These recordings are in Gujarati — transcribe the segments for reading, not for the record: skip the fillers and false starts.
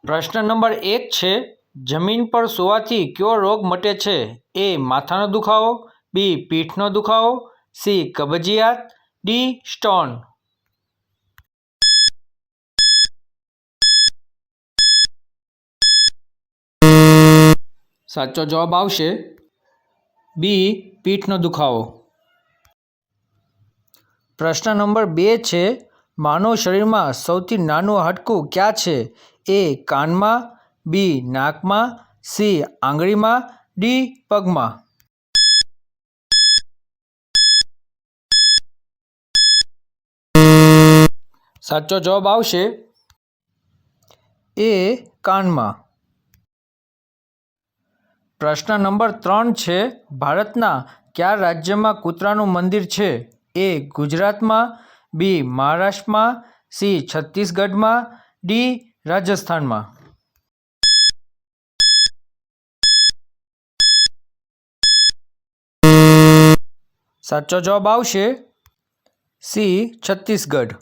પ્રશ્ન નંબર 1 છે, જમીન પર સૂવાથી કયો રોગ મટે છે? એ. માથાનો દુખાવો, બી. પીઠનો દુખાવો, સી. કબજિયાત, ડી. સ્ટોન. સાચો જવાબ આવશે બી. પીઠનો દુખાવો. પ્રશ્ન નંબર 2 છે, માનવ શરીરમાં સૌથી નાનું હાડકું ક્યાં છે? એ. કાનમાં, બી. નાકમાં, સી. આંગળીમાં, ડી. પગમાં. સાચો જવાબ આવશે એ. કાનમાં. પ્રશ્ન નંબર 3 છે, ભારતના કયા રાજ્યમાં કૂતરાનું મંદિર છે? એ. ગુજરાતમાં, બી. મહારાષ્ટ્રમાં, સી. છત્તીસગઢમાં, ડી. રાજસ્થાનમાં. સાચો જવાબ આવશે સી. છત્તીસગઢ.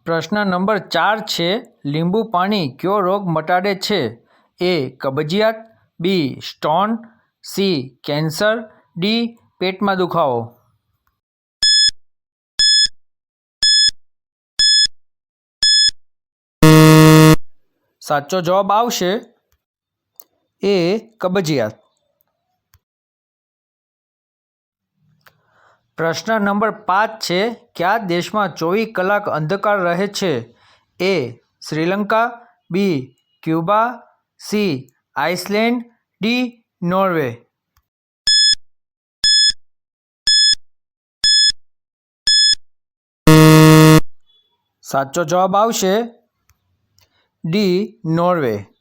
પ્રશ્ન નંબર 4 છે, લીંબુ પાણી કયો રોગ મટાડે છે? એ. કબજિયાત, B. Stone, C. Cancer, D. પેટમાં દુખાવો. સાચો જવાબ આવશે એ. કબજિયાત. પ્રશ્ન નંબર 5 છે, કયા દેશમાં 24 કલાક અંધકાર રહે છે? A. Sri Lanka, B. Cuba, C. Iceland, D. Norway. સાચો જવાબ આવશે ડી. નોર્વે.